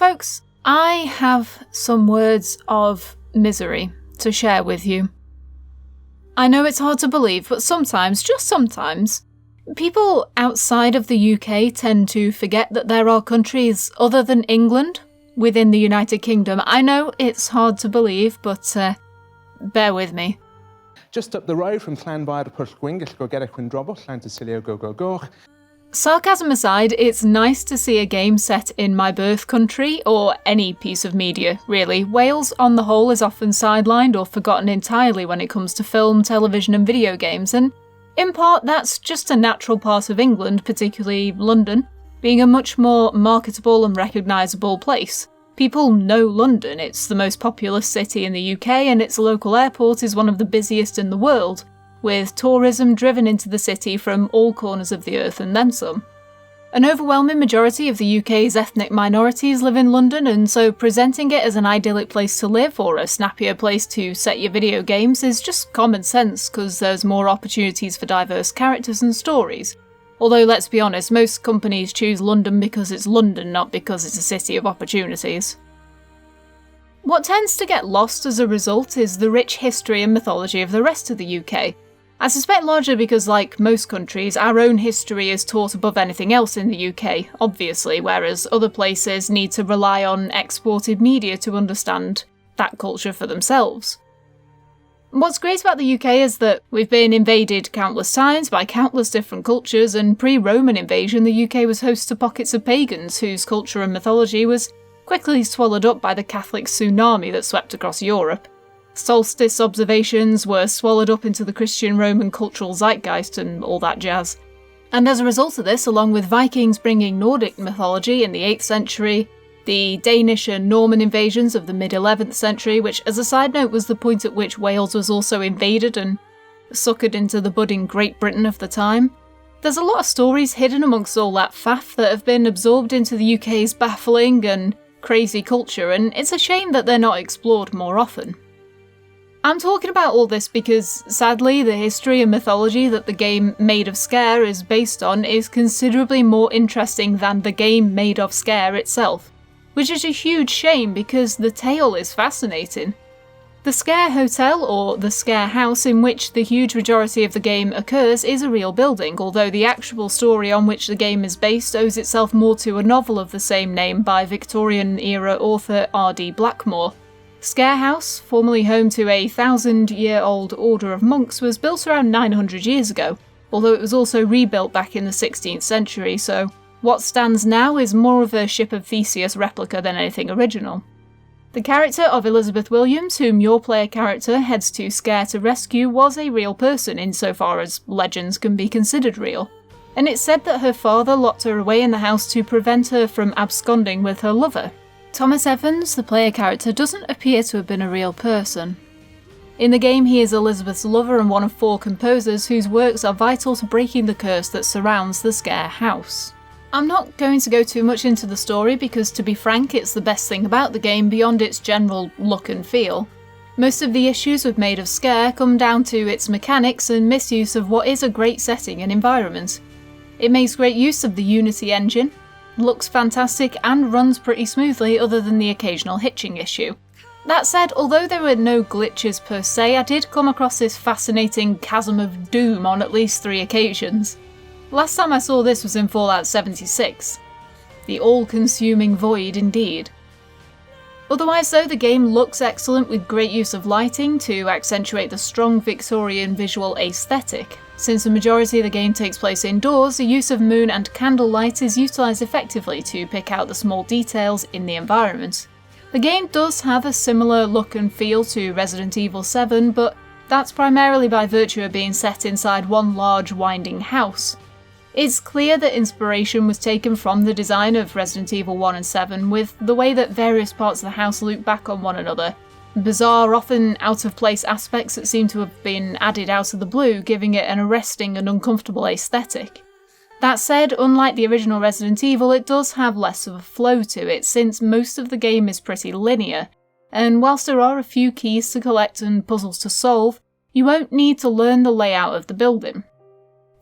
Folks, I have some words of misery to share with you. I know it's hard to believe, but sometimes, just sometimes, people outside of the UK tend to forget that there are countries other than England within the United Kingdom. I know it's hard to believe, but bear with me. Just up the road from Llanfair to Pwllgwyngyll go get a Quindrobwll, Llantysilio go. Sarcasm aside, it's nice to see a game set in my birth country, or any piece of media, really. Wales, on the whole, is often sidelined or forgotten entirely when it comes to film, television and video games, and in part that's just a natural part of England, particularly London, being a much more marketable and recognisable place. People know London, it's the most populous city in the UK, and its local airport is one of the busiest in the world, with tourism driven into the city from all corners of the earth and then some. An overwhelming majority of the UK's ethnic minorities live in London, and so presenting it as an idyllic place to live or a snappier place to set your video games is just common sense because there's more opportunities for diverse characters and stories. Although let's be honest, most companies choose London because it's London, not because it's a city of opportunities. What tends to get lost as a result is the rich history and mythology of the rest of the UK. I suspect largely because, like most countries, our own history is taught above anything else in the UK, obviously, whereas other places need to rely on exported media to understand that culture for themselves. What's great about the UK is that we've been invaded countless times by countless different cultures, and pre-Roman invasion the UK was host to pockets of pagans whose culture and mythology was quickly swallowed up by the Catholic tsunami that swept across Europe. Solstice observations were swallowed up into the Christian Roman cultural zeitgeist and all that jazz. And as a result of this, along with Vikings bringing Nordic mythology in the 8th century, the Danish and Norman invasions of the mid-11th century, which as a side note was the point at which Wales was also invaded and suckered into the budding Great Britain of the time, there's a lot of stories hidden amongst all that faff that have been absorbed into the UK's baffling and crazy culture, and it's a shame that they're not explored more often. I'm talking about all this because, sadly, the history and mythology that the game Maid of Sker is based on is considerably more interesting than the game Maid of Sker itself, which is a huge shame because the tale is fascinating. The Sker Hotel, or the Sker House in which the huge majority of the game occurs, is a real building, although the actual story on which the game is based owes itself more to a novel of the same name by Victorian-era author R.D. Blackmore. Sker House, formerly home to a 1,000-year-old order of monks, was built around 900 years ago, although it was also rebuilt back in the 16th century, so what stands now is more of a Ship of Theseus replica than anything original. The character of Elizabeth Williams, whom your player character heads to Sker to rescue, was a real person insofar as legends can be considered real, and it's said that her father locked her away in the house to prevent her from absconding with her lover. Thomas Evans, the player character, doesn't appear to have been a real person. In the game, he is Elizabeth's lover and one of 4 composers whose works are vital to breaking the curse that surrounds the Sker House. I'm not going to go too much into the story because, to be frank, it's the best thing about the game beyond its general look and feel. Most of the issues with Maid of Sker come down to its mechanics and misuse of what is a great setting and environment. It makes great use of the Unity engine, looks fantastic and runs pretty smoothly other than the occasional hitching issue. That said, although there were no glitches per se, I did come across this fascinating chasm of doom on at least 3 occasions. Last time I saw this was in Fallout 76. The all-consuming void indeed. Otherwise though, the game looks excellent with great use of lighting to accentuate the strong Victorian visual aesthetic. Since the majority of the game takes place indoors, the use of moon and candlelight is utilised effectively to pick out the small details in the environment. The game does have a similar look and feel to Resident Evil 7, but that's primarily by virtue of being set inside one large winding house. It's clear that inspiration was taken from the design of Resident Evil 1 and 7, with the way that various parts of the house loop back on one another. Bizarre, often out-of-place aspects that seem to have been added out of the blue, giving it an arresting and uncomfortable aesthetic. That said, unlike the original Resident Evil, it does have less of a flow to it, since most of the game is pretty linear, and whilst there are a few keys to collect and puzzles to solve, you won't need to learn the layout of the building.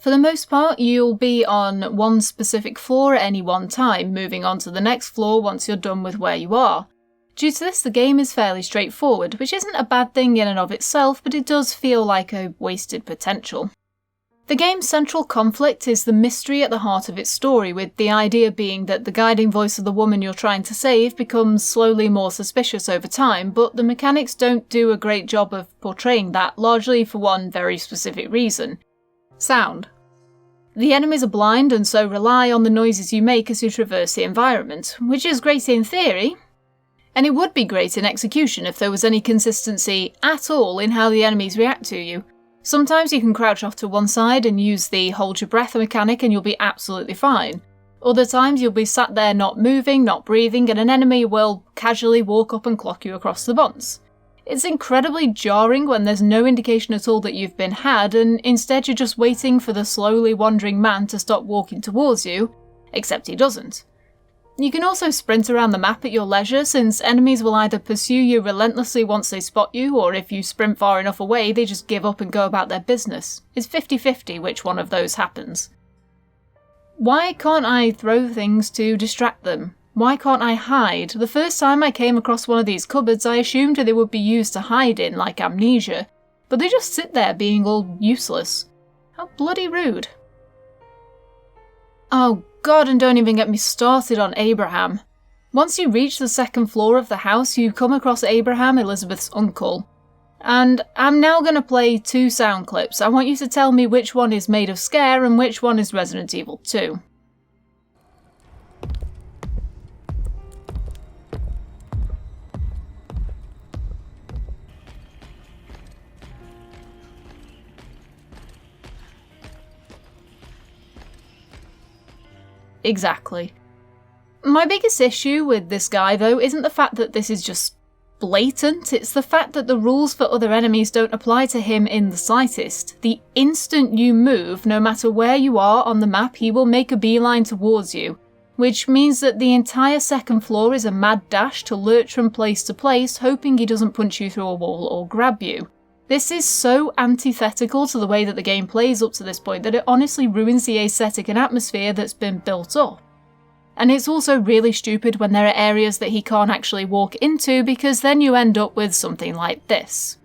For the most part, you'll be on one specific floor at any one time, moving on to the next floor once you're done with where you are. Due to this, the game is fairly straightforward, which isn't a bad thing in and of itself, but it does feel like a wasted potential. The game's central conflict is the mystery at the heart of its story, with the idea being that the guiding voice of the woman you're trying to save becomes slowly more suspicious over time, but the mechanics don't do a great job of portraying that, largely for one very specific reason. Sound. The enemies are blind and so rely on the noises you make as you traverse the environment, which is great in theory, and it would be great in execution if there was any consistency at all in how the enemies react to you. Sometimes you can crouch off to one side and use the hold your breath mechanic and you'll be absolutely fine. Other times you'll be sat there not moving, not breathing, and an enemy will casually walk up and clock you across the buns. It's incredibly jarring when there's no indication at all that you've been had, and instead you're just waiting for the slowly wandering man to stop walking towards you, except he doesn't. You can also sprint around the map at your leisure, since enemies will either pursue you relentlessly once they spot you, or if you sprint far enough away, they just give up and go about their business. It's 50-50 which one of those happens. Why can't I throw things to distract them? Why can't I hide? The first time I came across one of these cupboards, I assumed they would be used to hide in, like amnesia, but they just sit there being all useless. How bloody rude. Oh God, and don't even get me started on Abraham. Once you reach the second floor of the house, you come across Abraham, Elizabeth's uncle. And I'm now going to play 2 sound clips. I want you to tell me which one is Maid of Sker and which one is Resident Evil 2. Exactly. My biggest issue with this guy, though, isn't the fact that this is just blatant, it's the fact that the rules for other enemies don't apply to him in the slightest. The instant you move, no matter where you are on the map, he will make a beeline towards you, which means that the entire second floor is a mad dash to lurch from place to place, hoping he doesn't punch you through a wall or grab you. This is so antithetical to the way that the game plays up to this point that it honestly ruins the aesthetic and atmosphere that's been built up. And it's also really stupid when there are areas that he can't actually walk into, because then you end up with something like this.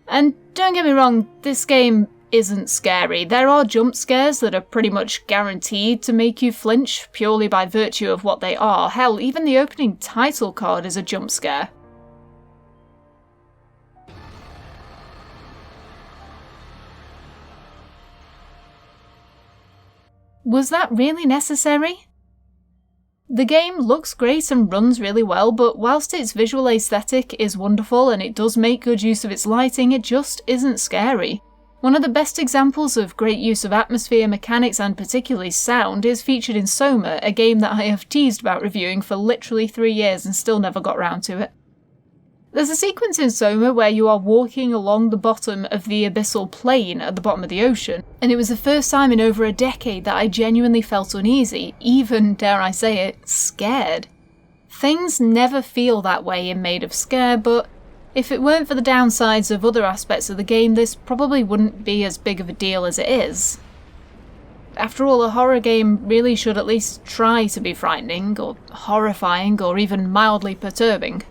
And don't get me wrong, this game isn't scary. There are jump scares that are pretty much guaranteed to make you flinch purely by virtue of what they are. Hell, even the opening title card is a jump scare. Was that really necessary? The game looks great and runs really well, but whilst its visual aesthetic is wonderful and it does make good use of its lighting, it just isn't scary. One of the best examples of great use of atmosphere, mechanics and particularly sound is featured in Soma, a game that I have teased about reviewing for literally 3 years and still never got round to it. There's a sequence in Soma where you are walking along the bottom of the abyssal plain at the bottom of the ocean, and it was the first time in over a decade that I genuinely felt uneasy, even, dare I say it, scared. Things never feel that way in Maid of Sker, but if it weren't for the downsides of other aspects of the game, this probably wouldn't be as big of a deal as it is. After all, a horror game really should at least try to be frightening, or horrifying, or even mildly perturbing.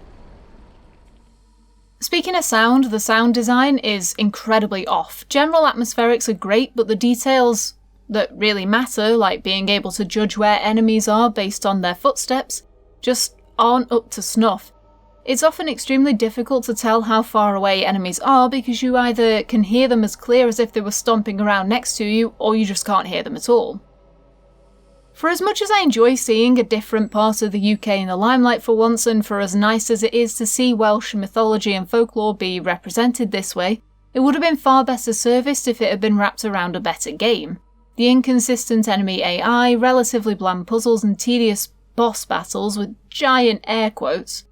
Speaking of sound, the sound design is incredibly off. General atmospherics are great, but the details that really matter, like being able to judge where enemies are based on their footsteps, just aren't up to snuff. It's often extremely difficult to tell how far away enemies are because you either can hear them as clear as if they were stomping around next to you, or you just can't hear them at all. For as much as I enjoy seeing a different part of the UK in the limelight for once, and for as nice as it is to see Welsh mythology and folklore be represented this way, it would have been far better serviced if it had been wrapped around a better game. The inconsistent enemy AI, relatively bland puzzles and tedious boss battles with giant air quotes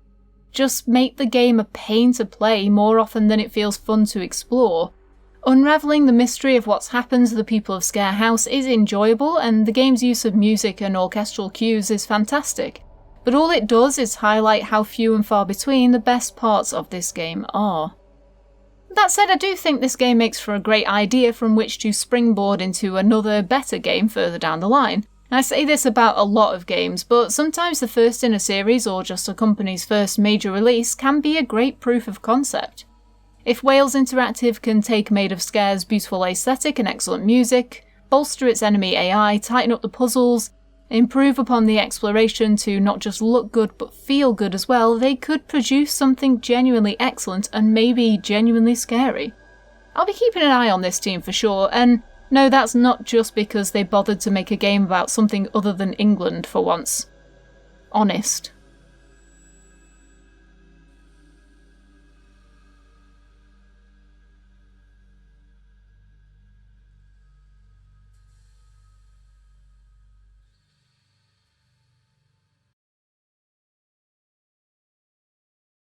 just make the game a pain to play more often than it feels fun to explore. Unravelling the mystery of what's happened to the people of Sker House is enjoyable, and the game's use of music and orchestral cues is fantastic, but all it does is highlight how few and far between the best parts of this game are. That said, I do think this game makes for a great idea from which to springboard into another, better game further down the line. I say this about a lot of games, but sometimes the first in a series or just a company's first major release can be a great proof of concept. If Wales Interactive can take Maid of Sker's beautiful aesthetic and excellent music, bolster its enemy AI, tighten up the puzzles, improve upon the exploration to not just look good but feel good as well, they could produce something genuinely excellent and maybe genuinely scary. I'll be keeping an eye on this team for sure, and no, that's not just because they bothered to make a game about something other than England for once. Honest.